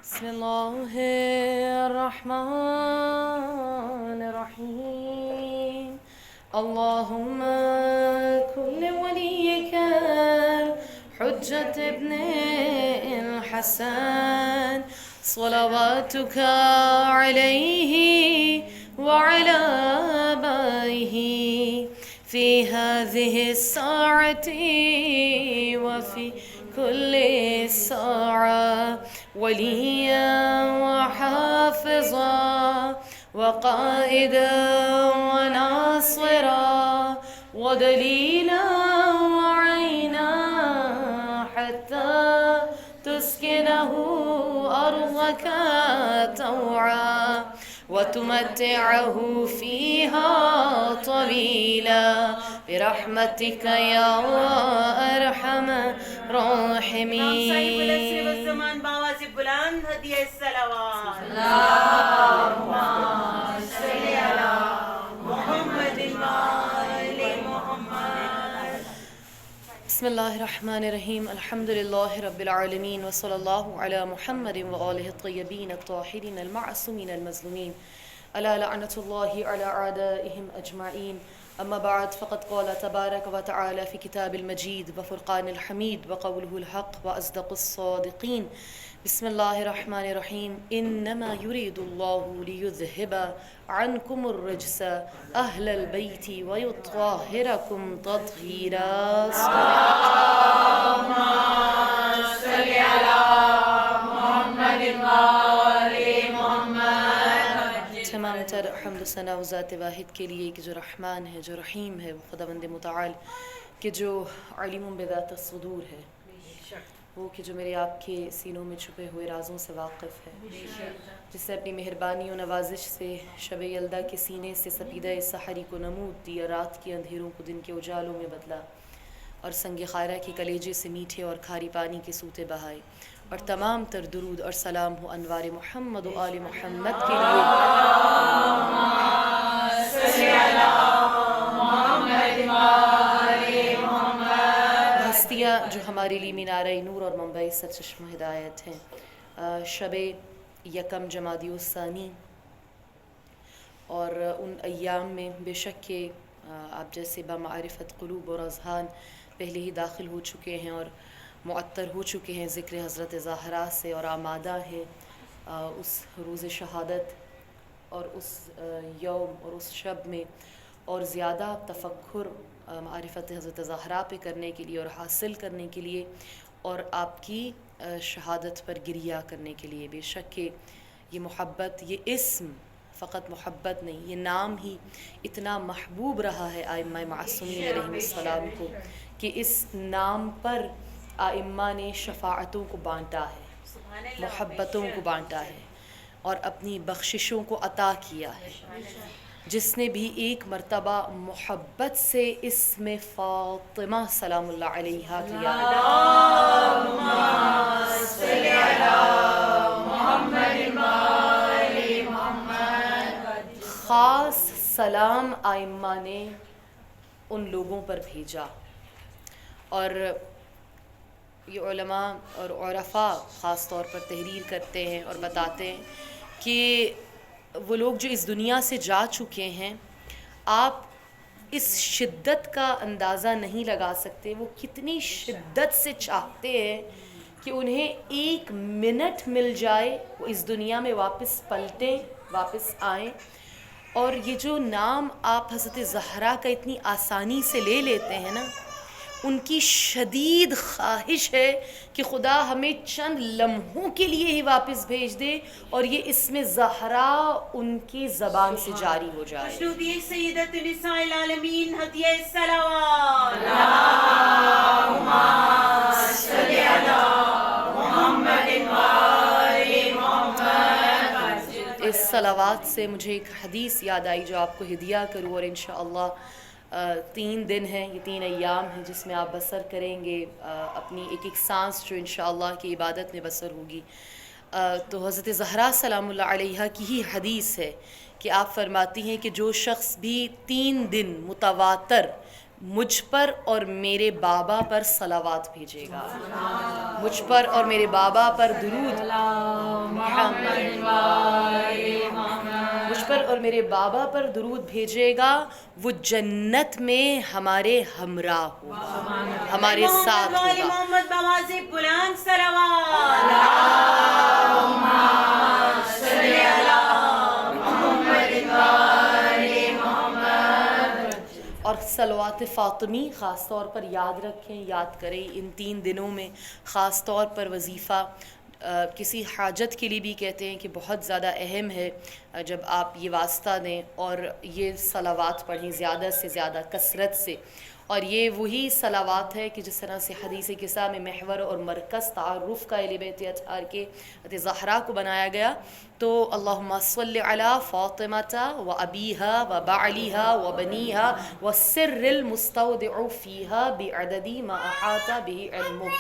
بسم الله الرحمن الرحيم. اللهم كن وليك الحجة ابن الحسن صلواتك عليه وعلى آبائه في هذه الساعة وفي كل ساعة وليا وحافظا وقائدا وناصرا ودليلا وعينا حتى تسكنه أرضك طوعا وتمتعه فيها طويلا برحمتك يا أرحم الراحمين. والزمان بآواز بلند هدیہ الصلوات بسم الله الرحمن الرحيم. الحمد لله رب العالمين وصلى الله على محمد وآله الطيبين الطاهرين المعصومين المظلومين ألا لعنة الله على أعدائهم أجمعين. أما بعد فقد قال تبارك وتعالى في كتاب المجيد وفرقان الحميد وقوله الحق وأصدق الصادقين. بسم الله الرحمن الرحيم. إنما يريد الله ليذهب عنكم الرجس أهل البيت ويطهركم تطهيرا. اللهم صل على محمد وآل محمد. تمام تر حمد و ثنا ذات واحد کے لیے کہ جو رحمان ہے، جو رحیم ہے، وہ خداوند متعال کہ جو علیم بذات الصدور ہے، وہ کہ جو میرے آپ کے سینوں میں چھپے ہوئے رازوں سے واقف ہے، جس نے اپنی مہربانی و نوازش سے شب یلدا کے سینے سے سپیدہ سحری کو نمود دی اور رات کے اندھیروں کو دن کے اجالوں میں بدلا اور سنگ خارہ کے کلیجے سے میٹھے اور کھاری پانی کے سوتے بہائے. اور تمام تر درود اور سلام ہو انوار محمد و آل محمد کے لیے. ہستیاں جو ہمارے لیے مینارہ نور اور منبع سرچشمہ ہدایت ہیں. شب یکم جمادی الثانی اور ان ایام میں بے شک کہ آپ جیسے بمعرفت قلوب اور اذہان پہلے ہی داخل ہو چکے ہیں اور معطر ہو چکے ہیں ذکر حضرت زہرا سے اور آمادہ ہیں اس روز شہادت اور اس یوم اور اس شب میں اور زیادہ تفکر معرفت حضرت زہرا پہ کرنے کے لیے اور حاصل کرنے کے لیے اور آپ کی شہادت پر گریہ کرنے کے لیے. بے شک کہ یہ محبت، یہ اسم فقط محبت نہیں، یہ نام ہی اتنا محبوب رہا ہے ائمہ معصومین علیہم السلام کو کہ اس نام پر ائمہ نے شفاعتوں کو بانٹا ہے، محبتوں کو بانٹا ہے اور اپنی بخششوں کو عطا کیا ہے. جس نے بھی ایک مرتبہ محبت سے اسم فاطمہ سلام اللہ علیہا کیا، خاص سلام ائمہ نے ان لوگوں پر بھیجا. اور یہ علماء اور عرفاء خاص طور پر تحریر کرتے ہیں اور بتاتے ہیں کہ وہ لوگ جو اس دنیا سے جا چکے ہیں، آپ اس شدت کا اندازہ نہیں لگا سکتے وہ کتنی شدت سے چاہتے ہیں کہ انہیں ایک منٹ مل جائے وہ اس دنیا میں واپس پلٹیں، واپس آئیں. اور یہ جو نام آپ حضرت زہرا کا اتنی آسانی سے لے لیتے ہیں نا، ان کی شدید خواہش ہے کہ خدا ہمیں چند لمحوں کے لیے ہی واپس بھیج دے اور یہ اسم زہرا ان کی زبان سے جاری ہو جائے. خوشنودی سیدۃ نساء العالمین ہدیہ الصلوات اس صلوات سے مجھے ایک حدیث یاد آئی جو آپ کو ہدیہ کروں. اور انشاءاللہ 3 دن ہیں، یہ 3 ایام ہیں جس میں آپ بسر کریں گے اپنی ایک ایک سانس جو انشاءاللہ کی عبادت میں بسر ہوگی. تو حضرت زہرا سلام اللہ علیہا کی ہی حدیث ہے کہ آپ فرماتی ہیں کہ جو شخص بھی 3 دن متواتر مجھ پر اور میرے بابا پر صلوات بھیجے گا، مجھ پر اور میرے بابا پر درود، مجھ پر اور میرے بابا پر درود بھیجے گا، وہ جنت میں ہمارے ہمراہ ہوگا، ہمارے ساتھ محمد ہوگا۔ محمد بواز بلند صلوات۔ اور صلوات فاطمی خاص طور پر یاد رکھیں، یاد کریں، ان 3 دنوں میں خاص طور پر وظیفہ کسی حاجت کے لیے بھی کہتے ہیں کہ بہت زیادہ اہم ہے، جب آپ یہ واسطہ دیں اور یہ صلوات پڑھیں زیادہ سے زیادہ کثرت سے، اور یہ وہی صلوات ہے کہ جس طرح سے حدیث قصہ میں محور اور مرکز تعارف کا اہل بیت اطہار کے زہرا کو بنایا گیا، تو اللہم صلی علی فاطمۃ و ابیہا و بعلیہا و بنیہا والسر المستودع فیہا بعدد ما احاط بہ علمک۔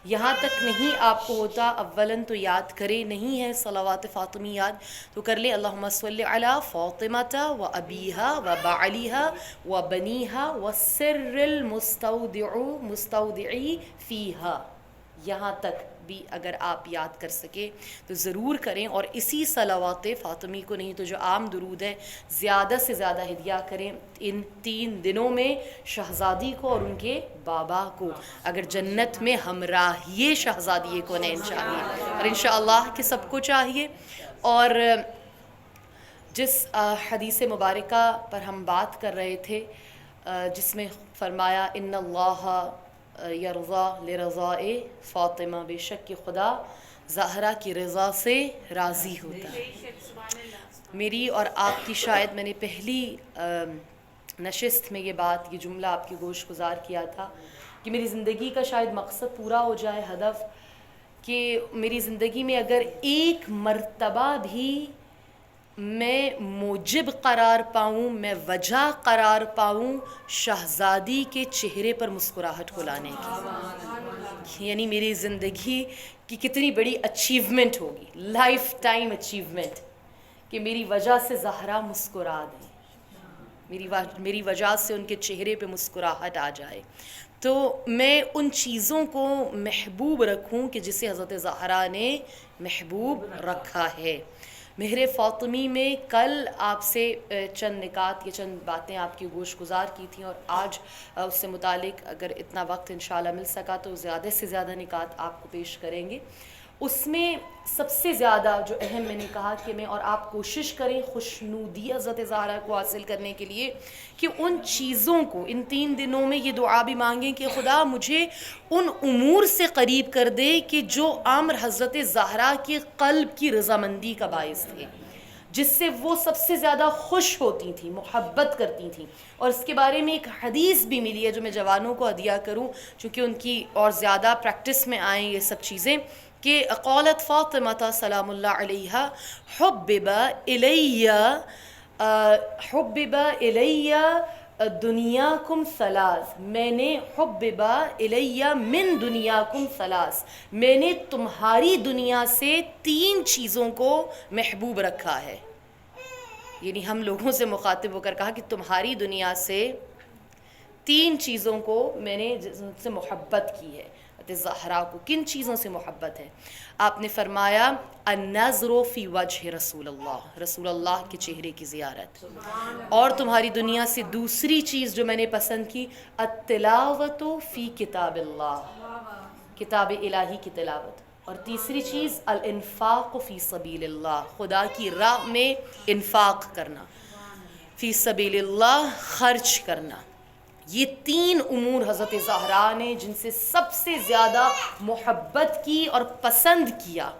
یہاں تک نہیں آپ کو ہوتا، اولاً تو یاد کرے، نہیں ہے صلوات فاطمی یاد تو کر لے، اللہم صلی علی فاطمۃ و ابیہا و بعلیہا و بنیہا والسر المستودعی فیہا، یہاں تک بھی اگر آپ یاد کر سکے تو ضرور کریں، اور اسی صلوات فاطمی کو نہیں تو جو عام درود ہے زیادہ سے زیادہ ہدیہ کریں ان 3 دنوں میں شہزادی کو اور ان کے بابا کو، اگر جنت میں ہمراہی شہزادی کو نین چاہیے، اور انشاءاللہ کہ سب کو چاہیے۔ اور جس حدیث مبارکہ پر ہم بات کر رہے تھے، جس میں فرمایا ان اللہ یرضا لرضاء فاطمہ، بے شک کہ خدا زہرا کی رضا سے راضی ہوتا ہے۔ میری اور آپ کی شاید میں نے پہلی نشست میں یہ بات، یہ جملہ آپ کی گوش گزار کیا تھا کہ میری زندگی کا شاید مقصد پورا ہو جائے، ہدف، کہ میری زندگی میں اگر ایک مرتبہ بھی میں موجب قرار پاؤں، میں وجہ قرار پاؤں شہزادی کے چہرے پر مسکراہٹ کو لانے کی، یعنی میری زندگی کی کتنی بڑی اچیومنٹ ہوگی، لائف ٹائم اچیومنٹ، کہ میری وجہ سے زہرا مسکرا دیں، میری وجہ سے ان کے چہرے پہ مسکراہٹ آ جائے، تو میں ان چیزوں کو محبوب رکھوں کہ جسے حضرت زہرا نے محبوب رکھا ہے۔ مہر فاطمی میں کل آپ سے چند نکات یا چند باتیں آپ کی گوش گزار کی تھیں، اور آج اس سے متعلق اگر اتنا وقت انشاءاللہ مل سکا تو زیادہ سے زیادہ نکات آپ کو پیش کریں گے۔ اس میں سب سے زیادہ جو اہم میں نے کہا کہ میں اور آپ کوشش کریں خوشنودی حضرت زہرا کو حاصل کرنے کے لیے، کہ ان چیزوں کو ان 3 دنوں میں یہ دعا بھی مانگیں کہ خدا مجھے ان امور سے قریب کر دے کہ جو امر حضرت زہرا کے قلب کی رضامندی کا باعث تھے، جس سے وہ سب سے زیادہ خوش ہوتی تھیں، محبت کرتی تھیں۔ اور اس کے بارے میں ایک حدیث بھی ملی ہے جو میں جوانوں کو ہدیہ کروں چونکہ ان کی اور زیادہ پریکٹس میں آئیں یہ سب چیزیں، کہ قالت فاطمہ سلام اللہ علیہا حبب الی دنیاکم ثلاث، میں نے حبب الی من دنیاکم ثلاث، میں نے تمہاری دنیا سے 3 چیزوں کو محبوب رکھا ہے، یعنی ہم لوگوں سے مخاطب ہو کر کہا کہ تمہاری دنیا سے 3 چیزوں کو میں نے جن سے محبت کی ہے۔ زہرا کو کن چیزوں سے محبت ہے؟ آپ نے فرمایا النظر فی وجہ رسول اللہ، رسول اللہ کے چہرے کی زیارت، اور تمہاری دنیا سے دوسری چیز جو میں نے پسند کی التلاوت فی کتاب اللہ، کتاب الہی کی تلاوت، اور تیسری چیز الانفاق فی سبیل اللہ، خدا کی راہ میں انفاق کرنا، فی سبیل اللہ خرچ کرنا۔ یہ 3 امور حضرت زہرا نے جن سے سب سے زیادہ محبت کی اور پسند کیا،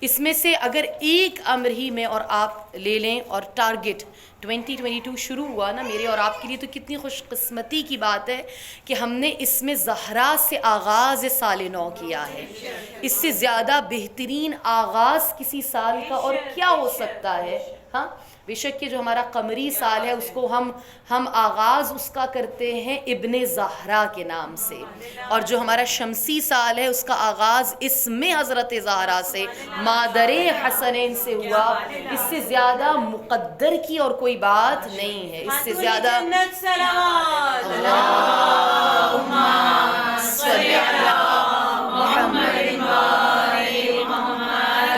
اس میں سے اگر ایک امر ہی میں اور آپ لے لیں، اور ٹارگٹ 2022 شروع ہوا نا میرے اور آپ کے لیے، تو کتنی خوش قسمتی کی بات ہے کہ ہم نے اس میں زہرا سے آغاز سال نو کیا ہے۔ اس سے زیادہ بہترین آغاز کسی سال کا اور کیا ہو سکتا ہے؟ ہاں بے شک کہ جو ہمارا قمری سال ہے اس کو ہم آغاز اس کا کرتے ہیں ابن زہرا کے نام سے، اور جو ہمارا شمسی سال ہے اس کا آغاز اسم حضرت زہرا سے، مادر حسنین سے ہوا۔ اس سے زیادہ زیادہ مقدر کی اور کوئی بات نہیں ہے. اس سے زیادہ جنت صلوات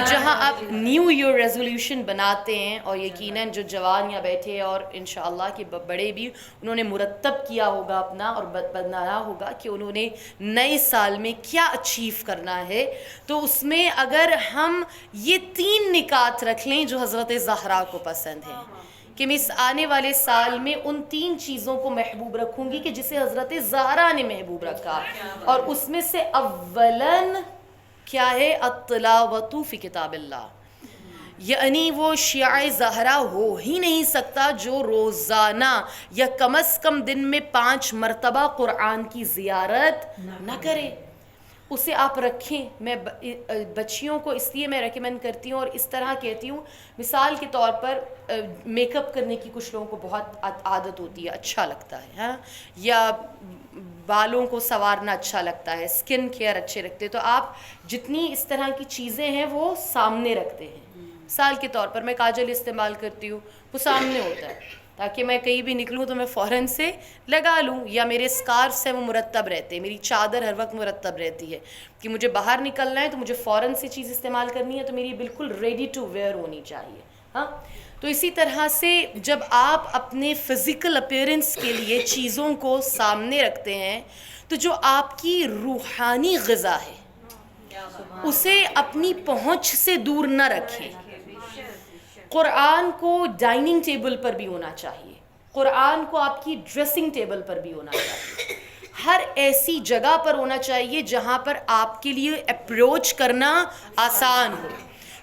جہاں آپ نیو ایئر ریزولوشن بناتے ہیں اور یقیناً جو جوان یہاں بیٹھے ہیں اور انشاءاللہ کہ بڑے بھی انہوں نے مرتب کیا ہوگا اپنا اور بنایا ہوگا کہ انہوں نے نئے سال میں کیا اچیو کرنا ہے, تو اس میں اگر ہم یہ 3 نکات رکھ لیں جو حضرت زہرا کو پسند ہیں کہ میں اس آنے والے سال میں ان 3 چیزوں کو محبوب رکھوں گی کہ جسے حضرت زہرا نے محبوب رکھا, اور اس میں سے اولاً کیا ہے التلاوۃ فی کتاب اللہ, یعنی وہ شیعہ زہرا ہو ہی نہیں سکتا جو روزانہ یا کم از کم دن میں 5 مرتبہ قرآن کی زیارت نہ کرے. اسے آپ رکھیں. میں بچیوں کو اس لیے میں ریکمینڈ کرتی ہوں اور اس طرح کہتی ہوں, مثال کے طور پر میک اپ کرنے کی کچھ لوگوں کو بہت عادت ہوتی ہے, اچھا لگتا ہے ہاں, یا بالوں کو سنوارنا اچھا لگتا ہے, اسکن کیئر اچھے رکھتے, تو آپ جتنی اس طرح کی چیزیں ہیں وہ سامنے رکھتے ہیں. مثال کے طور پر میں کاجل استعمال کرتی ہوں, وہ سامنے ہوتا ہے تاکہ میں کہیں بھی نکلوں تو میں فوراً سے لگا لوں, یا میرے اسکارفس ہیں وہ مرتب رہتے ہیں, میری چادر ہر وقت مرتب رہتی ہے کہ مجھے باہر نکلنا ہے تو مجھے فوراً سے چیز استعمال کرنی ہے, تو میری بالکل ریڈی ٹو ویئر ہونی چاہیے. ہاں, تو اسی طرح سے جب آپ اپنے فزیکل اپیرنس کے لیے چیزوں کو سامنے رکھتے ہیں تو جو آپ کی روحانی غذا ہے اسے اپنی پہنچ سے دور نہ رکھیں. قرآن کو ڈائننگ ٹیبل پر بھی ہونا چاہیے, قرآن کو آپ کی ڈریسنگ ٹیبل پر بھی ہونا چاہیے, ہر ایسی جگہ پر ہونا چاہیے جہاں پر آپ کے لیے اپروچ کرنا آسان ہو.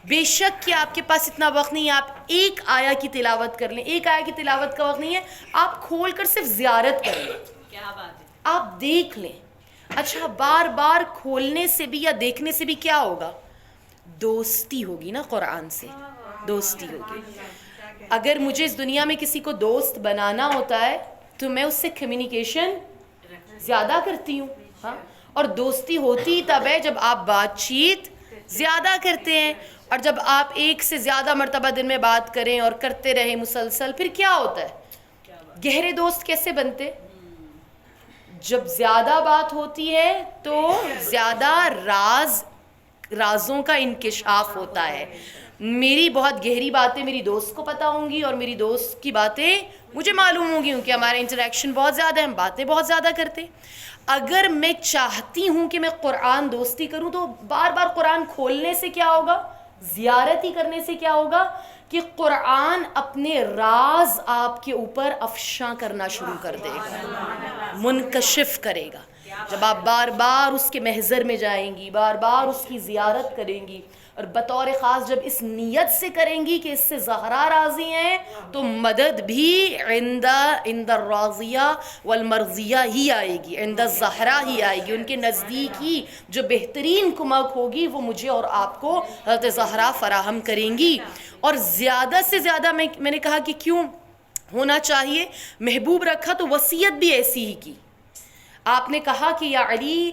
بے شک کہ آپ کے پاس اتنا وقت نہیں ہے آپ ایک آیا کی تلاوت کر لیں, ایک آیا کی تلاوت کا وقت نہیں ہے, آپ کھول کر صرف زیارت کر لیں, کیا بات ہے, آپ دیکھ لیں. اچھا, بار بار کھولنے سے بھی یا دیکھنے سے بھی کیا ہوگا؟ دوستی ہوگی نا, قرآن سے دوستی ہوگی. اگر مجھے اس دنیا میں کسی کو دوست بنانا ہوتا ہے تو میں اس سے کمیونیکیشن زیادہ کرتی ہوں. ہاں, اور دوستی ہوتی تب ہے جب آپ بات چیت زیادہ کرتے ہیں, اور جب آپ ایک سے زیادہ مرتبہ دن میں بات کریں اور کرتے رہیں مسلسل, پھر کیا ہوتا ہے؟ گہرے دوست کیسے بنتے؟ جب زیادہ بات ہوتی ہے تو زیادہ رازوں کا انکشاف ہوتا ہے. میری بہت گہری باتیں میری دوست کو پتہ ہوں گی اور میری دوست کی باتیں مجھے معلوم ہوں گی, کیونکہ ہمارا انٹریکشن بہت زیادہ ہے, ہم باتیں بہت زیادہ کرتے. اگر میں چاہتی ہوں کہ میں قرآن دوستی کروں تو بار بار قرآن کھولنے سے کیا ہوگا؟ زیارت ہی کرنے سے کیا ہوگا کہ قرآن اپنے راز آپ کے اوپر افشاں کرنا شروع کر دے گا, منکشف کرے گا. جب آپ بار بار اس کے محضر میں جائیں گی, بار بار اس کی زیارت کریں گی, اور بطور خاص جب اس نیت سے کریں گی کہ اس سے زہرا راضی ہیں, تو مدد بھی عند الراضیہ والمرضیہ ہی آئے گی, عند الزہرا ہی آئے گی. ان کے نزدیک ہی جو بہترین کمک ہوگی وہ مجھے اور آپ کو حضرت زہرا فراہم کریں گی. اور زیادہ سے زیادہ میں نے کہا کہ کیوں ہونا چاہیے, محبوب رکھا تو وصیت بھی ایسی ہی کی. آپ نے کہا کہ یا علی,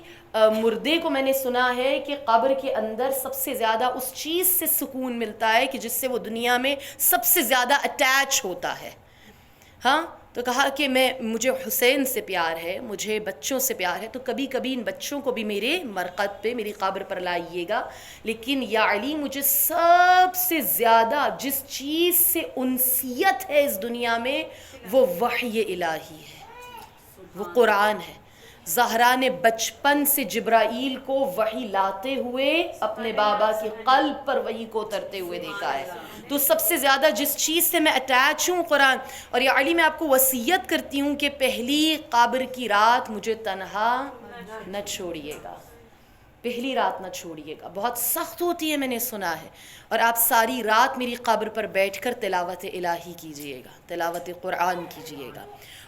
مردے کو میں نے سنا ہے کہ قبر کے اندر سب سے زیادہ اس چیز سے سکون ملتا ہے کہ جس سے وہ دنیا میں سب سے زیادہ اٹیچ ہوتا ہے. ہاں, تو کہا کہ مجھے حسین سے پیار ہے, مجھے بچوں سے پیار ہے, تو کبھی کبھی ان بچوں کو بھی میرے مرقد پہ, میری قبر پر لائیے گا, لیکن یا علی مجھے سب سے زیادہ جس چیز سے انسیت ہے اس دنیا میں وہ وحی الہی ہے, وہ قرآن ہے. زہرا نے بچپن سے جبرائیل کو وحی لاتے ہوئے اپنے بابا کے قلب پر وحی کو اترتے ہوئے دیکھا ہے. تو سب سے زیادہ جس چیز سے میں اٹیچ ہوں قرآن. اور یا علی میں آپ کو وصیت کرتی ہوں کہ پہلی قبر کی رات مجھے تنہا نہ چھوڑیے گا, پہلی رات نہ چھوڑیے گا, بہت سخت ہوتی ہے میں نے سنا ہے. اور آپ ساری رات میری قبر پر بیٹھ کر تلاوت الہی کیجئے گا, تلاوت قرآن کیجئے گا.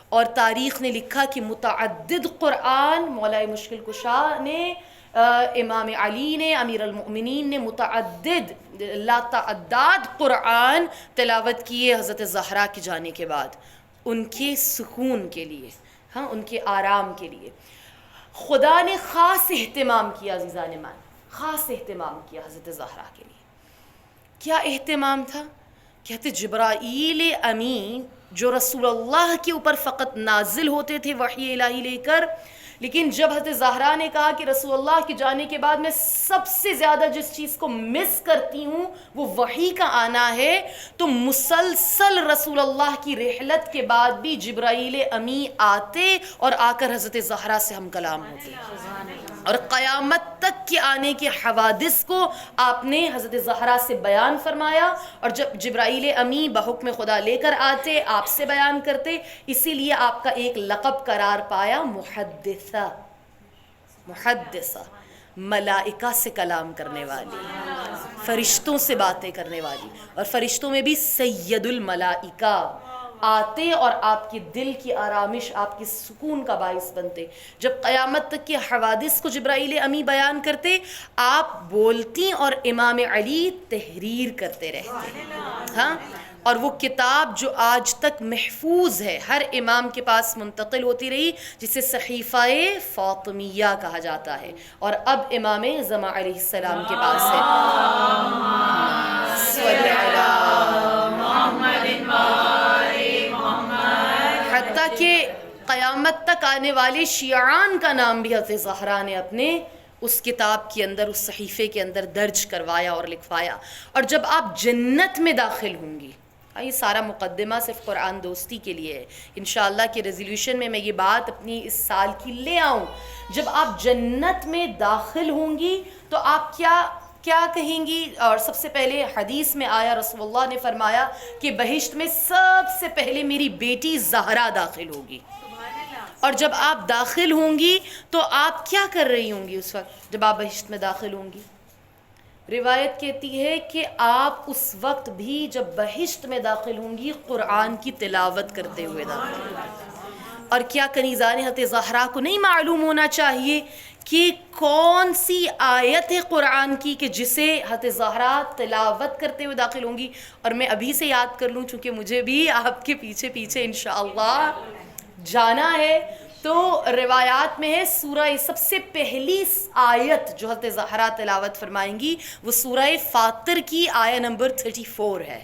اور تاریخ نے لکھا کہ متعدد قرآن مولا مشکل کشا نے, امام علی نے, امیر المؤمنین نے متعدد لا تعداد قرآن تلاوت کیے حضرت زہرا کے جانے کے بعد, ان کے سکون کے لیے, ہاں, ان کے آرام کے لیے. خدا نے خاص اہتمام کیا عزیزان مان, خاص اہتمام کیا حضرت زہرا کے لیے. کیا اہتمام تھا کہتے جبرائیل امین جو رسول اللہ کے اوپر فقط نازل ہوتے تھے وحی الہی لے کر، لیکن جب حضرت زہرا نے کہا کہ رسول اللہ کے جانے کے بعد میں سب سے زیادہ جس چیز کو مس کرتی ہوں وہ وحی کا آنا ہے، تو مسلسل رسول اللہ کی رحلت کے بعد بھی جبرائیل امی آتے اور آ کر حضرت زہرا سے ہم کلام ہوتے، اور قیامت تک کے آنے کے حوادث کو آپ نے حضرت زہرا سے بیان فرمایا، اور جب جبرائیل امی بحکم خدا لے کر آتے آپ سے بیان کرتے، اسی لیے آپ کا ایک لقب قرار پایا محدثہ، محدثہ، ملائکہ سے کلام کرنے والی، فرشتوں سے باتیں کرنے والی، اور فرشتوں میں بھی سید الملائکہ، آتے اور آپ کے دل کی آرامش، آپ کے سکون کا باعث بنتے۔ جب قیامت تک کے حوادث کو جبرائیل امی بیان کرتے، آپ بولتی اور امام علی تحریر کرتے رہتے، ہاں، اور وہ کتاب جو آج تک محفوظ ہے، ہر امام کے پاس منتقل ہوتی رہی، جسے صحیفہ فاطمیہ کہا جاتا ہے، اور اب امام زمان علیہ السلام کے پاس ہے۔ صلی حتیٰ کہ قیامت تک آنے والے شیعان کا نام بھی حضرت زہرا نے اپنے اس کتاب کے اندر، اس صحیفے کے اندر درج کروایا اور لکھوایا۔ اور جب آپ جنت میں داخل ہوں گی، یہ سارا مقدمہ صرف قرآن دوستی کے لیے ہے، انشاءاللہ کہ ریزولوشن میں یہ بات اپنی اس سال کی لے آؤں، جب آپ جنت میں داخل ہوں گی تو آپ کیا کہیں گی؟ اور سب سے پہلے حدیث میں آیا، رسول اللہ نے فرمایا کہ بہشت میں سب سے پہلے میری بیٹی زہرا داخل ہوگی، اور جب آپ داخل ہوں گی تو آپ کیا کر رہی ہوں گی اس وقت جب آپ بہشت میں داخل ہوں گی؟ روایت کہتی ہے کہ آپ اس وقت بھی جب بہشت میں داخل ہوں گی قرآن کی تلاوت کرتے ہوئے داخل ہوں گی۔ اور کیا کنیزان حضرت زہرا کو نہیں معلوم ہونا چاہیے کہ کون سی آیت ہے قرآن کی کہ جسے حضرت زہرا تلاوت کرتے ہوئے داخل ہوں گی؟ اور میں ابھی سے یاد کر لوں چونکہ مجھے بھی آپ کے پیچھے پیچھے انشاءاللہ جانا ہے، تو روایات میں ہے سورہ سب سے پہلی آیت جو حضرت زہرا تلاوت فرمائیں گی وہ سورہ فاطر کی آیت نمبر 34 ہے،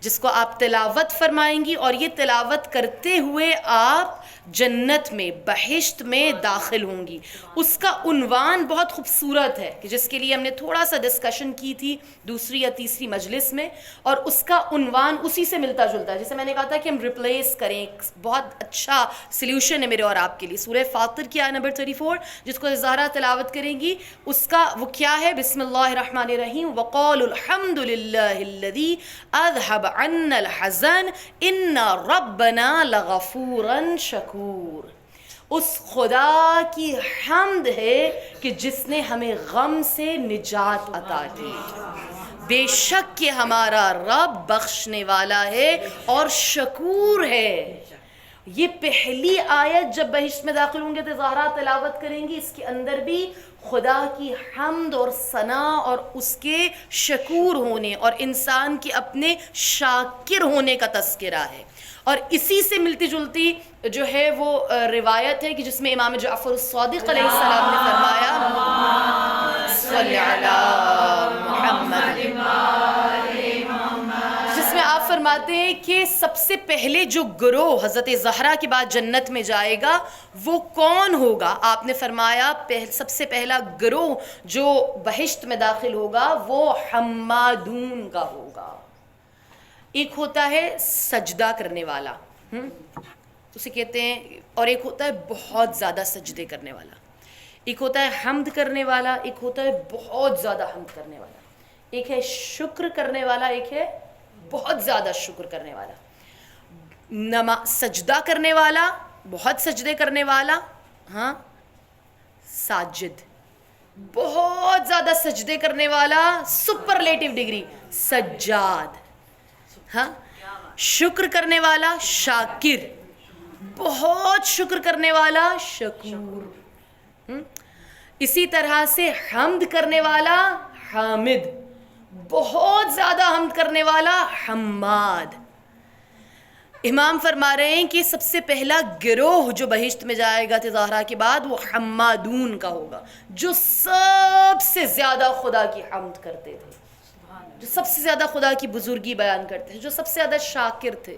جس کو آپ تلاوت فرمائیں گی، اور یہ تلاوت کرتے ہوئے آپ جنت میں، بہشت میں داخل ہوں گی۔ اس کا عنوان بہت خوبصورت ہے کہ جس کے لیے ہم نے تھوڑا سا ڈسکشن کی تھی دوسری یا تیسری مجلس میں، اور اس کا عنوان اسی سے ملتا جلتا ہے، جیسے میں نے کہا تھا کہ ہم ریپلیس کریں، ایک بہت اچھا سلیوشن ہے میرے اور آپ کے لیے۔ سورہ فاطر کی آیت نمبر 34 جس کو زہرا تلاوت کریں گی، اس کا وہ کیا ہے؟ بسم اللہ الرحمن الرحیم، وقالوا الحمد للہ الذی اذهب عنا الحزن ان ربنا لغفورا شکور۔ اس خدا کی حمد ہے کہ جس نے ہمیں غم سے نجات عطا کی، بے شک کہ ہمارا رب بخشنے والا ہے اور شکور ہے۔ یہ پہلی آیت جب بہشت میں داخل ہوں گے تو زہرا تلاوت کریں گی، اس کے اندر بھی خدا کی حمد اور ثنا اور اس کے شکور ہونے اور انسان کے اپنے شاکر ہونے کا تذکرہ ہے۔ اور اسی سے ملتی جلتی جو ہے وہ روایت ہے کہ جس میں امام جعفر الصادق علیہ السلام نے فرمایا صلی علی محمد، جس میں آپ فرماتے ہیں کہ سب سے پہلے جو گروہ حضرت زہرا کے بعد جنت میں جائے گا وہ کون ہوگا؟ آپ نے فرمایا سب سے پہلا گروہ جو بہشت میں داخل ہوگا وہ حمادون کا ہوگا۔ ایک ہوتا ہے سجدہ کرنے والا، اسے کہتے ہیں، اور ایک ہوتا ہے بہت زیادہ سجدے کرنے والا، ایک ہوتا ہے حمد کرنے والا، ایک ہوتا ہے بہت زیادہ حمد کرنے والا، ایک ہے شکر کرنے والا، ایک ہے بہت زیادہ شکر کرنے والا۔ سجدہ کرنے والا، بہت سجدے کرنے والا، ہاں، ساجد، بہت زیادہ سجدے کرنے والا، سپرلیٹو ڈگری سجاد، ہاں، شکر کرنے والا شاکر، بہت شکر کرنے والا شکور، اسی طرح سے حمد کرنے والا حامد، بہت زیادہ حمد کرنے والا حماد۔ امام فرما رہے ہیں کہ سب سے پہلا گروہ جو بہشت میں جائے گا زہرا کے بعد وہ حمادون کا ہوگا، جو سب سے زیادہ خدا کی حمد کرتے تھے۔ جو سب سے زیادہ خدا کی بزرگی بیان کرتے ہیں، جو سب سے زیادہ شاکر تھے،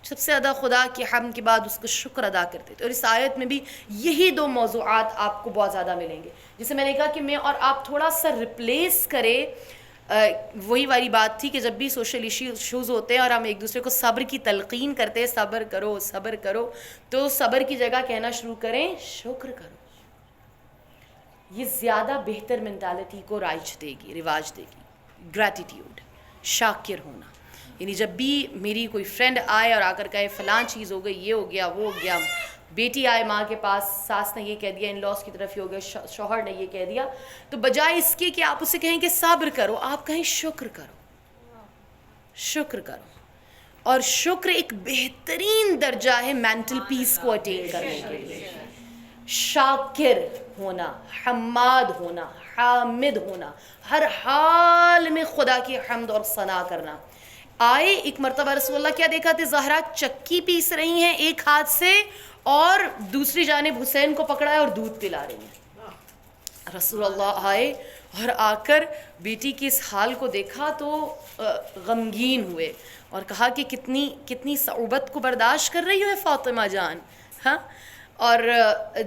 سب سے زیادہ خدا کی حمد کے بعد اس کا شکر ادا کرتے تھے. اور اس آیت میں بھی یہی دو موضوعات آپ کو بہت زیادہ ملیں گے. جسے میں نے کہا کہ میں اور آپ تھوڑا سا ریپلیس کرے، وہی والی بات تھی کہ جب بھی سوشل ایشوز ہوتے ہیں اور ہم ایک دوسرے کو صبر کی تلقین کرتے ہیں، صبر کرو صبر کرو، تو صبر کی جگہ کہنا شروع کریں شکر کرو. یہ زیادہ بہتر مینٹالٹی کو رائج دے گی، رواج دے گی. گریٹیٹیوڈ، شاکر ہونا. یعنی جب بھی میری کوئی فرینڈ آئے اور آ کر کہے فلاں چیز ہو گئی، یہ ہو گیا وہ ہو گیا، بیٹی آئے ماں کے پاس، ساس نے یہ کہہ دیا، ان لاس کی طرف یہ ہو گیا، شوہر نے یہ کہہ دیا، تو بجائے اس کے کہ آپ اسے کہیں کہ صبر کرو، آپ کہیں شکر کرو، شکر کرو. اور شکر ایک بہترین درجہ ہے مینٹل پیس کو اٹین کرنے کے لیے. شاکر ہونا، حماد ہونا، حامد ہونا، ہر حال میں خدا کی حمد اور ثنا کرنا. آئے ایک مرتبہ رسول اللہ کیا دیکھا تھے، زہرا چکی پیس رہی ہیں ایک ہاتھ سے اور دوسری جانب حسین کو پکڑا ہے اور دودھ پلا رہی ہیں. رسول اللہ آئے اور آ کر بیٹی کے اس حال کو دیکھا تو غمگین ہوئے اور کہا کہ کتنی صعوبت کو برداشت کر رہی ہو فاطمہ جان. ہاں، اور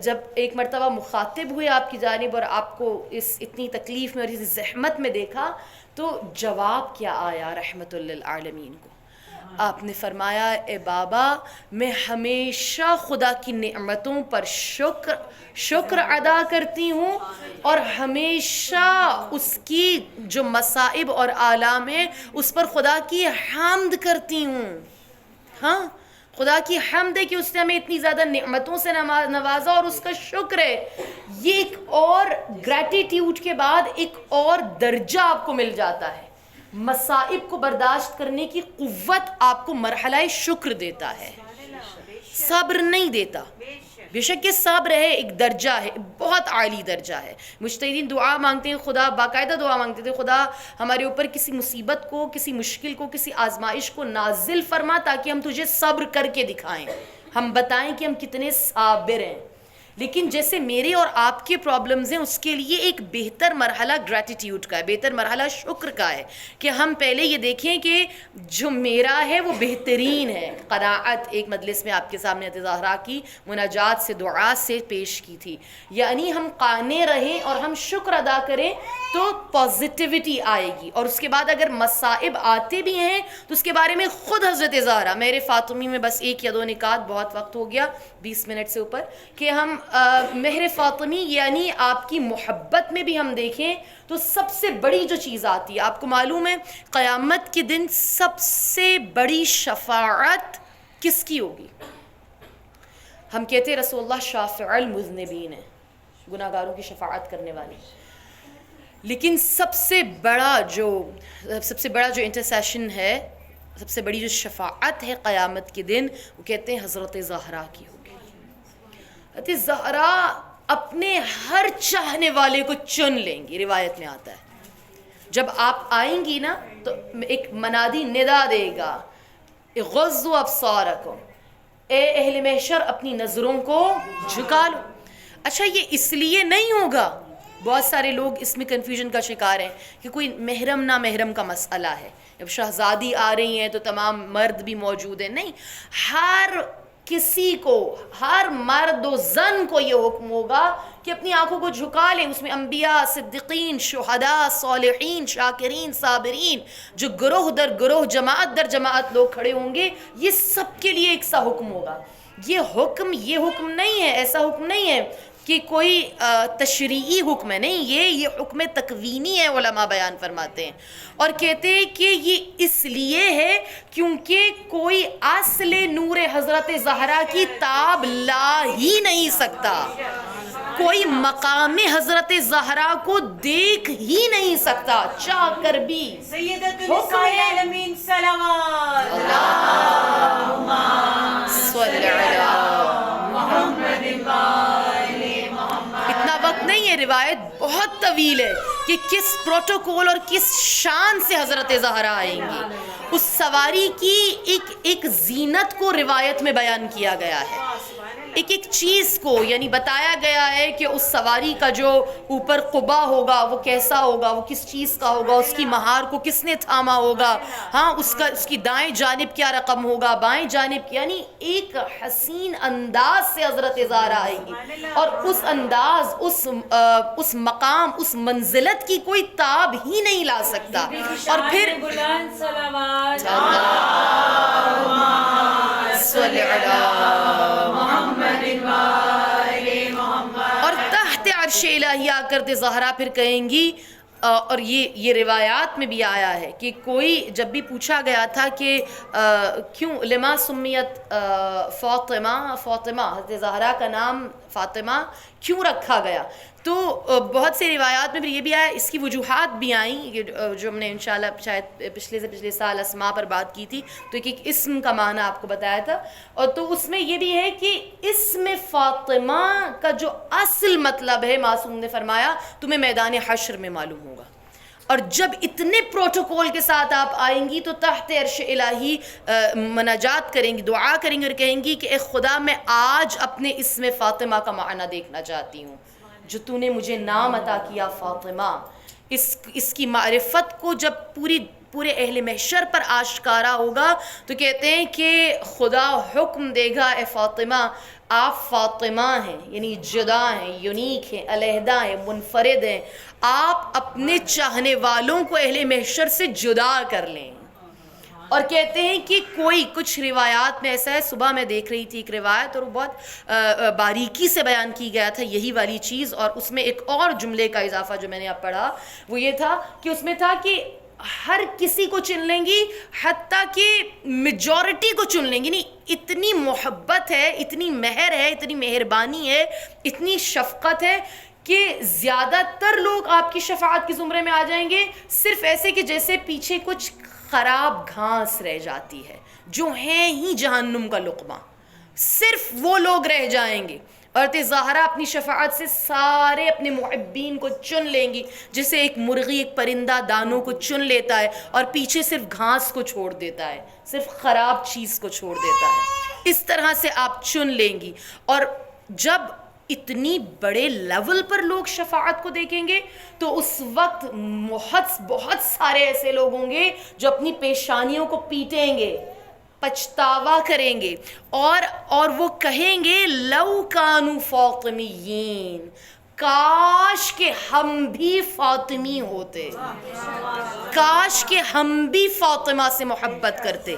جب ایک مرتبہ مخاطب ہوئے آپ کی جانب اور آپ کو اس اتنی تکلیف میں اور اس زحمت میں دیکھا تو جواب کیا آیا رحمت للعالمین کو؟ آپ نے فرمایا اے بابا، میں ہمیشہ خدا کی نعمتوں پر شکر ادا کرتی ہوں اور ہمیشہ اس کی جو مصائب اور آلام ہیں اس پر خدا کی حمد کرتی ہوں. ہاں، خدا کی حمد ہے کہ اس نے ہمیں اتنی زیادہ نعمتوں سے نوازا اور اس کا شکر ہے. یہ ایک اور گریٹیٹیوڈ کے بعد ایک اور درجہ آپ کو مل جاتا ہے. مصائب کو برداشت کرنے کی قوت آپ کو مرحلہ شکر دیتا ہے، صبر نہیں دیتا. بے شک یہ صبر ہے، ایک درجہ ہے، بہت عالی درجہ ہے. مجتہدین دعا مانگتے ہیں، خدا باقاعدہ دعا مانگتے تھے، خدا ہمارے اوپر کسی مصیبت کو، کسی مشکل کو، کسی آزمائش کو نازل فرما تاکہ ہم تجھے صبر کر کے دکھائیں، ہم بتائیں کہ ہم کتنے صابر ہیں. لیکن جیسے میرے اور آپ کے پرابلمز ہیں، اس کے لیے ایک بہتر مرحلہ گریٹیٹیوڈ کا ہے، بہتر مرحلہ شکر کا ہے کہ ہم پہلے یہ دیکھیں کہ جو میرا ہے وہ بہترین ہے. قناعت ایک مجلس میں آپ کے سامنے حضرت زہرا کی مناجات سے، دعا سے پیش کی تھی. یعنی ہم قانع رہیں اور ہم شکر ادا کریں تو پازیٹیوٹی آئے گی. اور اس کے بعد اگر مصائب آتے بھی ہیں تو اس کے بارے میں خود حضرت زہرا، میرے فاطمی میں بس ایک یا دو نکات، بہت وقت ہو گیا 20 منٹ سے اوپر، کہ ہم مہر فاطمی یعنی آپ کی محبت میں بھی ہم دیکھیں تو سب سے بڑی جو چیز آتی ہے، آپ کو معلوم ہے قیامت کے دن سب سے بڑی شفاعت کس کی ہوگی؟ ہم کہتے ہیں رسول اللہ شافع المذنبین ہیں، گناہ گاروں کی شفاعت کرنے والی. لیکن سب سے بڑا جو انٹرسیشن ہے، سب سے بڑی جو شفاعت ہے قیامت کے دن، وہ کہتے ہیں حضرت زہرا کی ہوگی. حضرت زہرا اپنے ہر چاہنے والے کو چن لیں گی. روایت میں آتا ہے جب آپ آئیں گی نا تو ایک منادی ندا دے گا، غضوا ابصارکم، اے اہل محشر اپنی نظروں کو جھکا لو. اچھا، یہ اس لیے نہیں ہوگا، بہت سارے لوگ اس میں کنفیوژن کا شکار ہیں کہ کوئی محرم نہ محرم کا مسئلہ ہے، جب شہزادی آ رہی ہیں تو تمام مرد بھی موجود ہیں. نہیں، ہر کسی کو، ہر مرد و زن کو یہ حکم ہوگا کہ اپنی آنکھوں کو جھکا لیں. اس میں انبیاء، صدیقین، شہداء، صالحین، شاکرین، صابرین، جو گروہ در گروہ، جماعت در جماعت لوگ کھڑے ہوں گے، یہ سب کے لیے ایک سا حکم ہوگا. یہ حکم نہیں ہے، ایسا حکم نہیں ہے کہ کوئی تشریعی حکم ہے، نہیں، یہ حکم تکوینی ہے. علماء بیان فرماتے ہیں اور کہتے ہیں کہ یہ اس لیے ہے کیونکہ کوئی اصل نور حضرت زہرا کی تاب لا ہی نہیں سکتا، کوئی مقام حضرت زہرا کو دیکھ ہی نہیں سکتا چاہ کر بھی. سیدۃ النساء العالمین صلوات اللہم صلی علی محمد. اتنا وقت نہیں ہے، روایت بہت طویل ہے کہ کس پروٹوکول اور کس شان سے حضرت زہرا آئیں گی. اس سواری کی ایک زینت کو روایت میں بیان کیا گیا ہے. ایک ایک چیز کو یعنی بتایا گیا ہے کہ اس سواری کا جو اوپر قبا ہوگا وہ کیسا ہوگا, وہ کس چیز کا ہوگا, اس کی مہار کو کس نے تھاما ہوگا, ہاں اس کی دائیں جانب کیا رقم ہوگا, بائیں جانب, یعنی ایک حسین انداز سے حضرت زہرا آئے گی, اور اس انداز, اس مقام, اس منزلت کی کوئی تاب ہی نہیں لا سکتا. اور پھر اور تحت عرش الہی آ کر زہرا پھر کہیں گی, اور یہ روایات میں بھی آیا ہے کہ کوئی جب بھی پوچھا گیا تھا کہ کیوں لما سمیت فاطمہ حضرت زہرا کا نام فاطمہ کیوں رکھا گیا, تو بہت سے روایات میں بھی یہ بھی آیا, اس کی وجوہات بھی آئیں جو ہم نے انشاءاللہ شاید پچھلے سال اسماء پر بات کی تھی, تو ایک اسم کا معنی آپ کو بتایا تھا. اور تو اس میں یہ بھی ہے کہ اسم فاطمہ کا جو اصل مطلب ہے, معصوم نے فرمایا تمہیں میدان حشر میں معلوم ہوگا, اور جب اتنے پروٹوکول کے ساتھ آپ آئیں گی تو تحت عرش الہی مناجات کریں گی, دعا کریں گی اور کہیں گی کہ اے خدا میں آج اپنے اسم فاطمہ کا معنی دیکھنا چاہتی ہوں, جو تو نے مجھے نام عطا کیا فاطمہ, اس کی معرفت کو جب پورے اہل محشر پر آشکارا ہوگا تو کہتے ہیں کہ خدا حکم دے گا اے فاطمہ آپ فاطمہ ہیں, یعنی جدا ہیں, یونیک ہیں, علیحدہ ہیں, منفرد ہیں, آپ اپنے چاہنے والوں کو اہل محشر سے جدا کر لیں. اور کہتے ہیں کہ کچھ روایات میں ایسا ہے, صبح میں دیکھ رہی تھی ایک روایت اور وہ بہت باریکی سے بیان کی گیا تھا یہی والی چیز, اور اس میں ایک اور جملے کا اضافہ جو میں نے اب پڑھا وہ یہ تھا کہ اس میں تھا کہ ہر کسی کو چن لیں گی, حتیٰ کہ میجورٹی کو چن لیں گی. نہیں, اتنی محبت ہے, اتنی مہر ہے, اتنی مہربانی ہے, اتنی شفقت ہے کہ زیادہ تر لوگ آپ کی شفاعت کے زمرے میں آ جائیں گے, صرف ایسے کہ جیسے پیچھے کچھ خراب گھاس رہ جاتی ہے, جو ہیں ہی جہنم کا لقمہ, صرف وہ لوگ رہ جائیں گے. اور زہرا اپنی شفاعت سے سارے اپنے محبین کو چن لیں گی, جیسے ایک مرغی ایک پرندہ دانوں کو چن لیتا ہے اور پیچھے صرف گھاس کو چھوڑ دیتا ہے, صرف خراب چیز کو چھوڑ دیتا ہے, اس طرح سے آپ چن لیں گی. اور جب اتنی بڑے لیول پر لوگ شفاعت کو دیکھیں گے تو اس وقت بہت سارے ایسے لوگ ہوں گے جو اپنی پیشانیوں کو پیٹیں گے, پچھتاوا کریں گے, اور وہ کہیں گے لو کانوا فاطمیین, کاش کہ ہم بھی فاطمی ہوتے, کاش کہ ہم بھی فاطمہ سے محبت کرتے.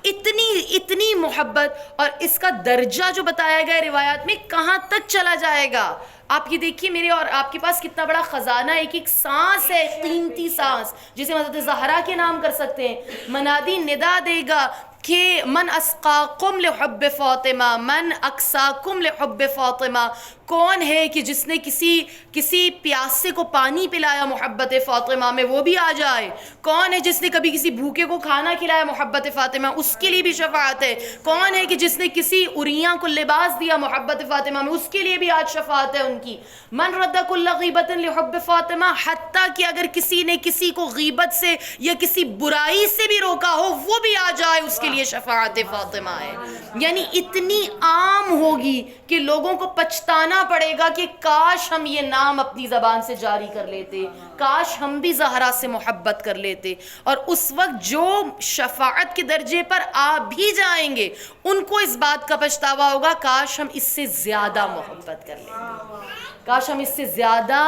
اتنی محبت, اور اس کا درجہ جو بتایا گیا روایات میں کہاں تک چلا جائے گا. آپ یہ دیکھیے میرے اور آپ کے پاس کتنا بڑا خزانہ, ایک سانس ہے, قیمتی سانس, جسے حضرت زہرا کے نام کر سکتے ہیں. منادی ندا دے گا کہ من اسقاکم لحب فاطمہ, من اکساکم لحب فاطمہ, کون ہے کہ جس نے کسی پیاسے کو پانی پلایا محبت فاطمہ میں وہ بھی آ جائے, کون ہے جس نے کبھی کسی بھوکے کو کھانا کھلایا محبت فاطمہ, اس کے لیے بھی شفاعت ہے, کون ہے کہ جس نے کسی عریاں کو لباس دیا محبت فاطمہ میں, اس کے لیے بھی آج شفاعت ہے ان کی. من رد کل غیبت لحب فاطمہ, حتیٰ کہ اگر کسی نے کسی کو غیبت سے یا کسی برائی سے بھی روکا ہو وہ بھی آ جائے, اس کے لیے شفاعت فاطمہ ہے. یعنی اتنی عام ہوگی کہ لوگوں کو پچھتانا پڑے گا کہ کاش ہم یہ نام اپنی زبان سے جاری کر لیتے, کاش ہم بھی زہرا سے محبت کر لیتے. اور اس وقت جو شفاعت کے درجے پر آ بھی جائیں گے ان کو اس بات کا پچھتاوا ہوگا کاش ہم اس سے زیادہ محبت کر لیتے, کاش ہم اس سے زیادہ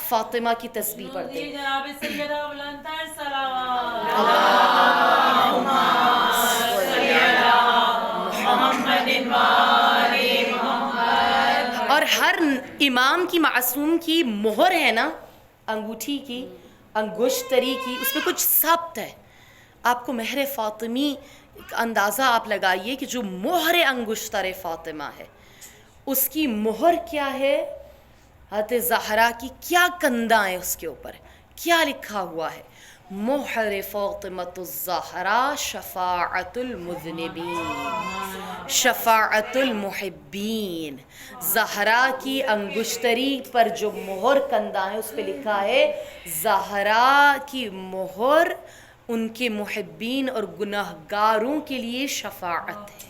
فاطمہ کی تسبیح پڑھتے. جناب سیدہ بلندتر صلوات اور ہر امام کی معصوم کی مہر ہے نا, انگوٹھی کی, انگشتری کی, اس پہ کچھ ثبت ہے. آپ کو مہر فاطمی کا اندازہ آپ لگائیے کہ جو مہر انگشتر فاطمہ ہے اس کی مہر کیا ہے, حضرت زہرا کی کیا کنداں ہیں اس کے اوپر, کیا لکھا ہوا ہے, مہر فاطمۃ الزہرا شفاعت المذنبین شفاعت المحبین. زہرا کی انگشتری پر جو مہر کندہ ہے اس پہ لکھا ہے زہرا کی مہر ان کے محبین اور گناہگاروں کے لیے شفاعت ہے.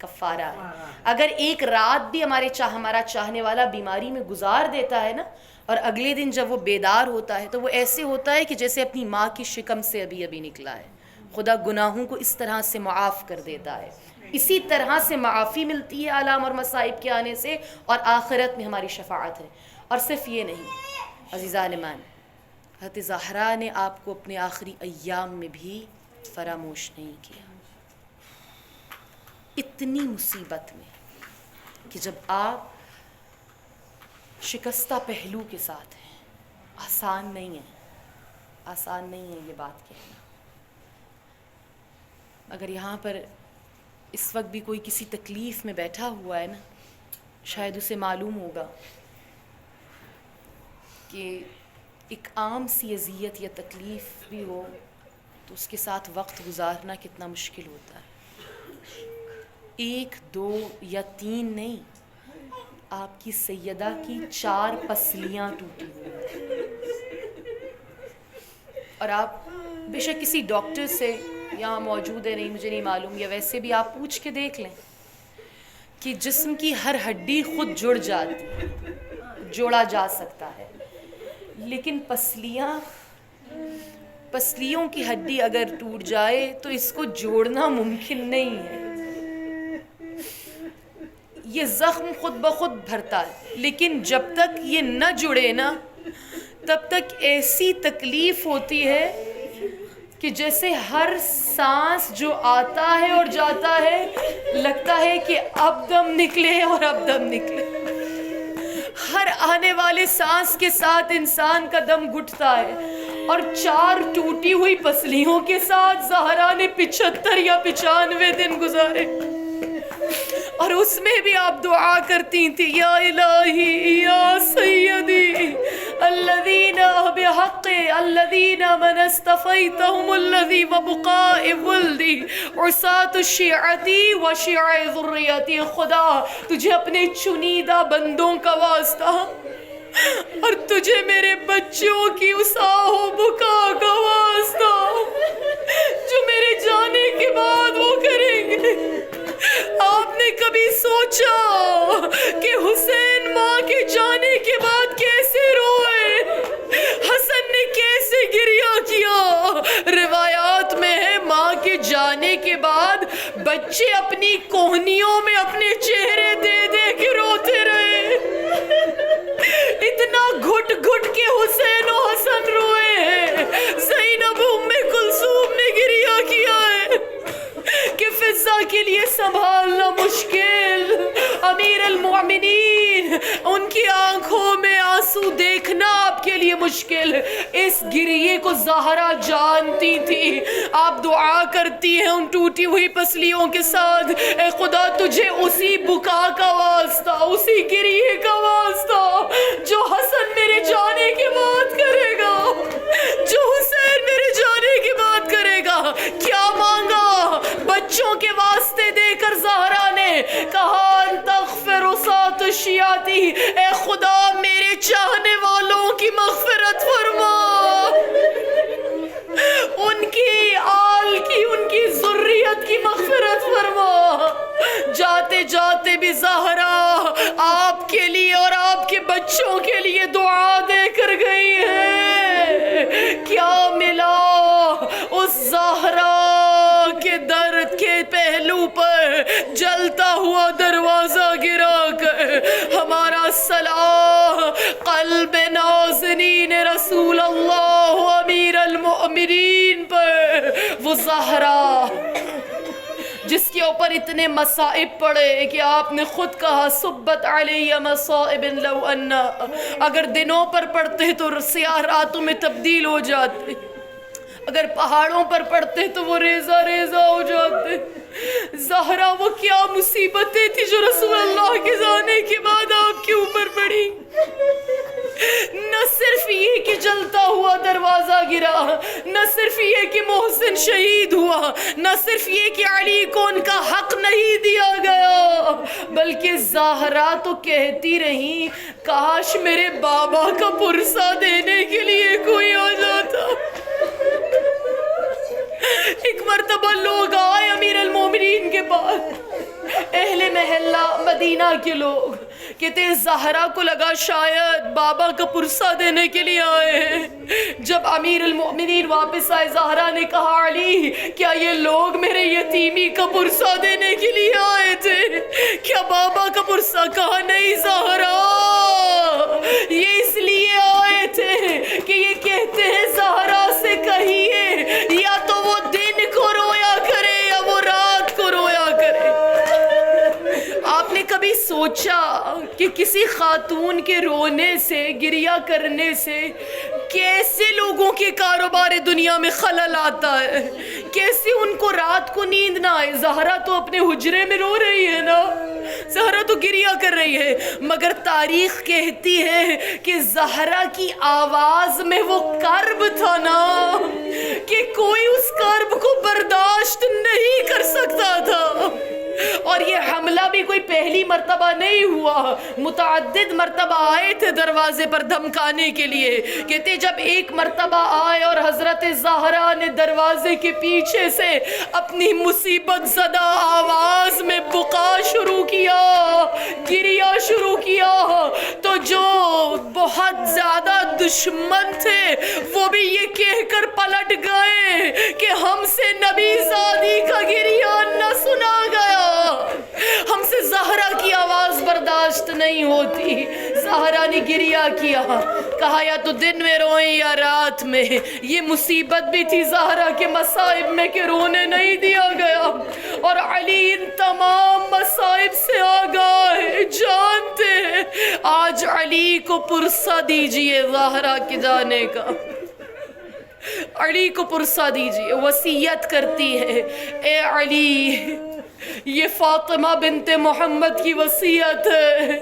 کفارہ ہے. اگر ایک رات بھی ہمارا چاہنے والا بیماری میں گزار دیتا ہے نا، اور اگلے دن جب وہ بیدار ہوتا ہے تو وہ ایسے ہوتا ہے کہ جیسے اپنی ماں کی شکم سے ابھی نکلا ہے. خدا گناہوں کو اس طرح سے معاف کر دیتا ہے. اسی طرح سے معافی ملتی ہے آلام اور مصائب کے آنے سے، اور آخرت میں ہماری شفاعت ہے. اور صرف یہ نہیں عزیزان ایمان، حضرت زہرا نے آپ کو اپنے آخری ایام میں بھی فراموش نہیں کیا. اتنی مصیبت میں کہ جب آپ شکستہ پہلو کے ساتھ ہیں، آسان نہیں ہے یہ بات کہنا. اگر یہاں پر اس وقت بھی کوئی کسی تکلیف میں بیٹھا ہوا ہے نا، شاید اسے معلوم ہوگا کہ ایک عام سی اذیت یا تکلیف بھی ہو تو اس کے ساتھ وقت گزارنا کتنا مشکل ہوتا ہے. 1 2 یا 3 نہیں، آپ کی سیدہ کی 4 پسلیاں ٹوٹی ہوئی، اور آپ بے شک کسی ڈاکٹر سے یہاں موجود ہے، نہیں مجھے نہیں معلوم، یا ویسے بھی آپ پوچھ کے دیکھ لیں کہ جسم کی ہر ہڈی خود جڑ جاتی ہے، جوڑا جا سکتا ہے، لیکن پسلیوں کی ہڈی اگر ٹوٹ جائے تو اس کو جوڑنا ممکن نہیں ہے. یہ زخم خود بخود بھرتا ہے، لیکن جب تک یہ نہ جڑے نا تب تک ایسی تکلیف ہوتی ہے کہ جیسے ہر سانس جو آتا ہے اور جاتا ہے لگتا ہے کہ اب دم نکلے اور اب دم نکلے. ہر آنے والے سانس کے ساتھ انسان کا دم گھٹتا ہے، اور 4 ٹوٹی ہوئی پسلیوں کے ساتھ زہرا نے 75 یا 95 دن گزارے. اور اس میں بھی آپ دعا کرتی تھی، یا الہی یا سیدی الذین بحق الذین من استفیتهم الذی وبقاء ولدی عصاة الشیعتی و شیع ذریتی. خدا تجھے اپنے چنیدہ بندوں کا واسطہ، اور تجھے میرے بچوں کی اس آہو بکا کا واسطہ جو میرے جانے کے بعد وہ کریں گے. آپ نے کبھی سوچا کہ حسین ماں کے جانے کے بعد کیسے روئے، حسن نے کیسے گریہ کیا؟ روایات میں ہے ماں کے جانے کے بعد بچے اپنی کوہنیوں میں اپنے چہرے دے دے کے روتے رہے. اتنا گھٹ گھٹ کے حسین و حسن روئے ہیں. زینب ام کلثوم نے گریہ کیا ہے کہ فضا کے لیے سنبھالنا مشکل، امیر المؤمنین ان کی آنکھوں میں آنسو دیکھنا آپ کے لیے مشکل. اس گریے کو زہرا جانتی تھی. آپ دعا کرتی ہیں ان ٹوٹی ہوئی پسلیوں کے ساتھ، اے خدا تجھے اسی بکا کا واسطہ، اسی گریے کا واسطہ جو حسن میرے جانے کے بعد کرے گا، جو حسین میرے جانے کے بعد کرے گا. کیا مانگا؟ بچوں کے واسطے دے کر زہرا نے کہا انت اغفر عصاة الشیعتی، اے خدا میرے چاہنے والوں کی مغفرت فرما، ان کی آل کی، ان کی ذریت کی مغفرت فرما. جاتے جاتے بھی زہرا آپ کے لیے اور آپ کے بچوں کے لیے دعا دے کر گئی ہے. کیا ملا اس زہرا کے درد کے پہلو پر جلتا ہوا دروازہ گرا کر؟ ہمارا صلاح قلب نازنین رسول اللہ امیر المؤمنین پر، وہ زہرا جس کے اوپر اتنے مصائب پڑے کہ آپ نے خود کہا صبت علی مصائب لو ان، اگر دنوں پر پڑھتے تو سیاہ راتوں میں تبدیل ہو جاتے، اگر پہاڑوں پر پڑھتے تو وہ ریزہ ریزہ ہو جاتے. زہرا وہ کیا مصیبتیں تھی جو رسول اللہ کے جانے کے بعد آپ کے اوپر پڑی. نہ صرف یہ کہ جلتا ہوا دروازہ گرا، نہ صرف یہ کہ محسن شہید ہوا، نہ صرف یہ کہ علی کو ان کا حق نہیں دیا گیا، بلکہ زہرا تو کہتی رہی کاش میرے بابا کا پرسہ دینے کے لیے کوئی آ جاتا. ایک مرتبہ لوگ آئے امیر المومنین کے پاس، مدینہ کے لوگ کہتے ہیں زہرا کو لگا شاید بابا کا پرسہ دینے کے لیے آئے ہیں. جب امیر المؤمنین واپس آئے زہرا نے کہا علی کیا یہ لوگ میرے یتیمی کا پرسہ دینے کے لیے آئے تھے؟ کیا بابا کا پرسہ؟ کہا نہیں زہرا، یہ اس لیے آئے تھے کہ یہ کہتے ہیں زہرا سے کہیے یا تو وہ دن کو رویا کرے یا وہ رات کو رویا کرے. آپ نے کبھی سوچا کہ کسی خاتون کے رونے سے گریہ کرنے سے کیسے لوگوں کے کاروبار دنیا میں خلل آتا ہے؟ کیسے ان کو رات کو نیند نہ آئے؟ زہرا تو اپنے حجرے میں رو رہی ہے نا، زہرا تو گریہ کر رہی ہے، مگر تاریخ کہتی ہے کہ زہرا کی آواز میں وہ کرب تھا نا کہ کوئی اس کرب کو برداشت نہیں کر سکتا تھا. اور یہ حملہ بھی کوئی پہلی مرتبہ نہیں ہوا، متعدد مرتبہ آئے تھے دروازے پر دھمکانے کے لیے. کہتے جب ایک مرتبہ آئے اور حضرت زہرا نے دروازے کے پیچھے سے اپنی مصیبت زدہ آواز میں بکا شروع کیا، گریہ شروع کیا، تو جو بہت زیادہ دشمن تھے وہ بھی یہ کہہ کر پلٹ گئے کہ ہم سے نبی زادی کا گریہ نہ سنا گیا، ہم سے زہرا کی آواز برداشت نہیں ہوتی. زہرا نے گریہ کیا، کہا یا تو دن میں روئیں یا رات میں. یہ مصیبت بھی تھی زہرا کے مصائب میں کہ رونے نہیں دیا گیا، اور علی ان تمام مصائب سے آگاہ ہے، جانتے ہیں. آج علی کو پرسہ دیجئے زہرا کے جانے کا، علی کو پرسہ دیجئے. وصیت کرتی ہے اے علی، یہ فاطمہ بنت محمد کی وصیت ہے،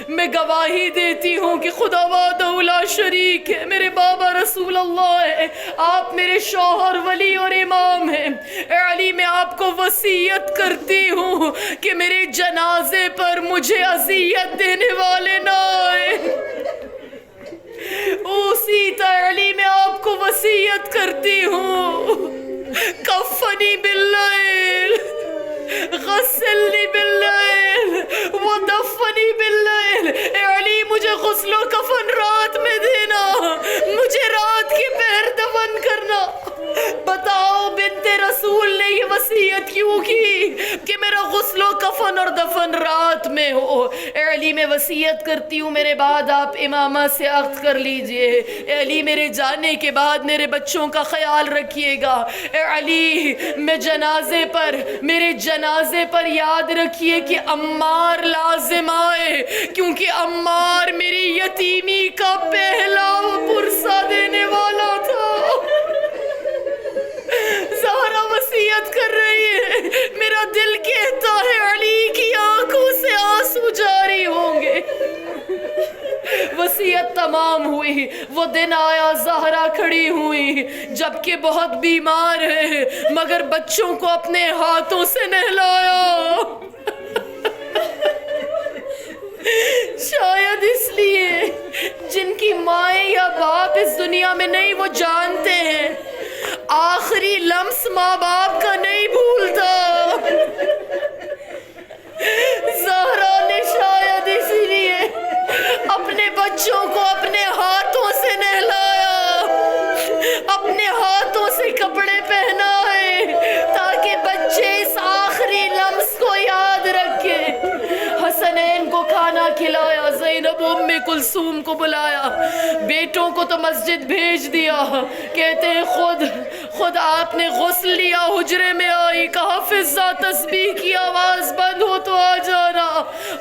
میں گواہی دیتی ہوں کہ خدا وحدہ لا شریک ہے، میرے بابا رسول اللہ ہے، آپ میرے شوہر ولی اور امام ہیں. اے علی میں آپ کو وصیت کرتی ہوں کہ میرے جنازے پر مجھے اذیت دینے والے نہ آئے. اوصیت علی میں آپ کو وصیت کرتی ہوں، کفنی باللیل، غسلنی باللیل ودفنی باللیل. اے علی مجھے غسل و کفن رات میں دینا، مجھے رات کے پہر دفن کرنا. بتاؤ بنت رسول نے یہ وصیت کیوں کی کہ میرا غسل و کفن اور دفن رات میں ہو؟ اے علی میں وصیت کرتی ہوں میرے بعد آپ امامہ سے عقد کر لیجئے. اے علی میرے جانے کے بعد میرے بچوں کا خیال رکھیے گا. اے علی میں جنازے پر، میرے جنازے پر یاد رکھیے کہ عمار لازم آئے، کیونکہ عمار میری یتیمی کا پہلا پرسہ دینے والا تھا. زہرا وصیت کر رہی ہے، میرا دل کہتا ہے علی کی آنکھوں سے آنسو جاری ہوں گے. وصیت تمام ہوئی، وہ دن آیا زہرا کھڑی ہوئی جبکہ بہت بیمار ہے، مگر بچوں کو اپنے ہاتھوں سے نہلایا. شاید اس لیے جن کی مائیں یا باپ اس دنیا میں نہیں وہ جانتے ہیں آخری لمس ماں باپ کا نہیں بھولتا. زہرا نے شاید اسی لیے اپنے بچوں کو اپنے ہاتھوں سے نہلایا، اپنے ہاتھوں سے کپڑے پہنائے تاکہ بچے اس آخری لمس کو یاد رکھیں. حسنین کو کھانا کھلایا، زینب ام کلثوم کو بلایا، بیٹوں کو تو مسجد بھیج دیا. کہتے ہیں خود آپ نے غسل لیا، حجرے میں آئی، کہا فضہ تسبیح کی آواز بند ہو تو آ جانا.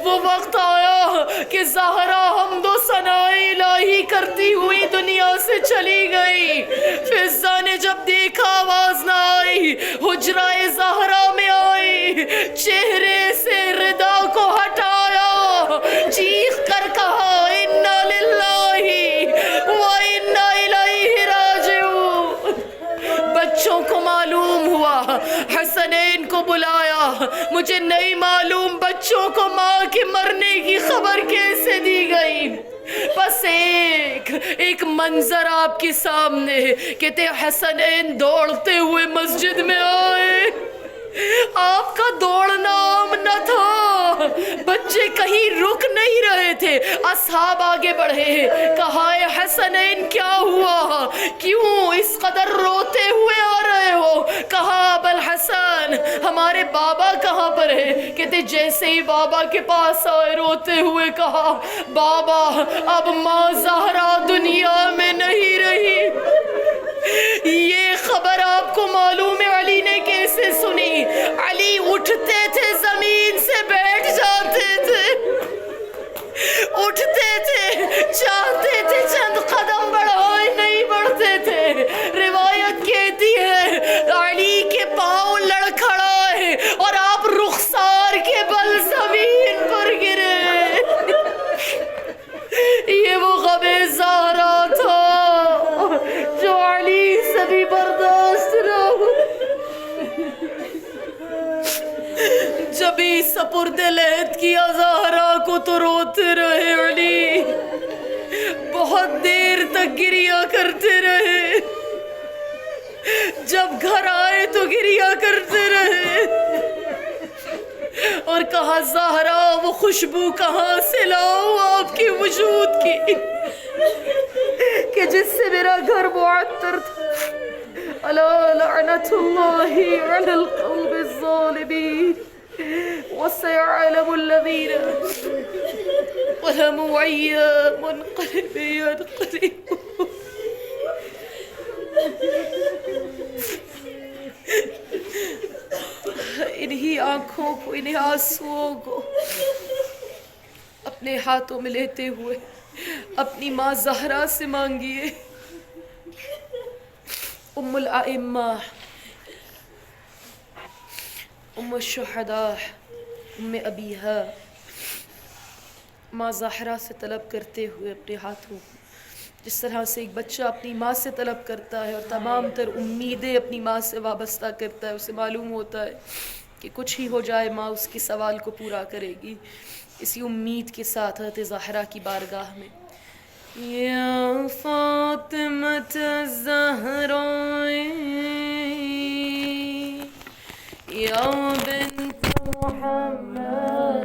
وہ وقت آیا کہ زہرا حمد و ثناء الہی کرتی ہوئی دنیا سے چلی گئی. فضہ نے جب دیکھا آواز نہ آئی، حجرہ زہرا میں آئی، چہرے سے ردا کو ہٹایا، چیخ کر کہا انا للہ و انا الیہ راجعون. بچوں کو معلوم ہوا، حسنین کو بلایا. مجھے نہیں معلوم بچوں کو ماں کے مرنے کی خبر کیسے دی گئی. بس ایک منظر آپ کے سامنے. کہتے حسنین دوڑتے ہوئے مسجد میں آئے. آپ کا دوڑنا عام نہ تھا، حمزے کہیں رک نہیں رہے تھے، اصحاب آگے بڑھے، کہا اے حسنین کیا ہوا، کیوں اس قدر روتے ہوئے آ رہے ہو؟ کہا ابوالحسن ہمارے بابا کہاں پر ہے؟ کہتے جیسے ہی بابا کے پاس آئے روتے ہوئے کہا بابا اب ماں زہرا دنیا میں نہیں رہی۔ یہ خبر آپ کو معلوم ہے علی نے کیسے سنی؟ علی اٹھتے تھے زمین سے بیٹھ جاتے تھے، اٹھتے تھے چاہتے تھے چند قدم بڑھائے نہیں بڑھتے تھے۔ روایت کہتی ہے علی کے پاؤں لڑکھڑائے اور آپ رخسار کے بل زمین پر گرے۔ یہ وہ غم زہرا تھا جو علی سے بھی برداشت نہ ہو۔ جبھی سپرد لہد کیا زہرا کو تو روتے رہے علی، بہت دیر تک گریا کرتے رہے، جب گھر آئے تو گریا کرتے رہے اور کہا زہرا وہ خوشبو کہاں سے لاؤں آپ کی وجود کی کہ جس سے میرا گھر معطر تھا۔ الا لعنت اللہ علی القوم الظالمین وسيعلم الذين ظلموا أي منقلب ينقلبون۔ انہی آنکھوں کو، انہی آنسوؤں کو اپنے ہاتھوں میں لیتے ہوئے اپنی ماں زہرا سے مانگیے۔ ام الائمہ، ام الشہداء، ام ابیہا، ماں زہرا سے طلب کرتے ہوئے اپنے ہاتھوں کو، جس طرح سے ایک بچہ اپنی ماں سے طلب کرتا ہے اور تمام تر امیدیں اپنی ماں سے وابستہ کرتا ہے، اسے معلوم ہوتا ہے کہ کچھ ہی ہو جائے ماں اس کے سوال کو پورا کرے گی، اسی امید کے ساتھ حضرت زہرا کی بارگاہ میں یا فاطمۃ الزہراء یا بنت محمد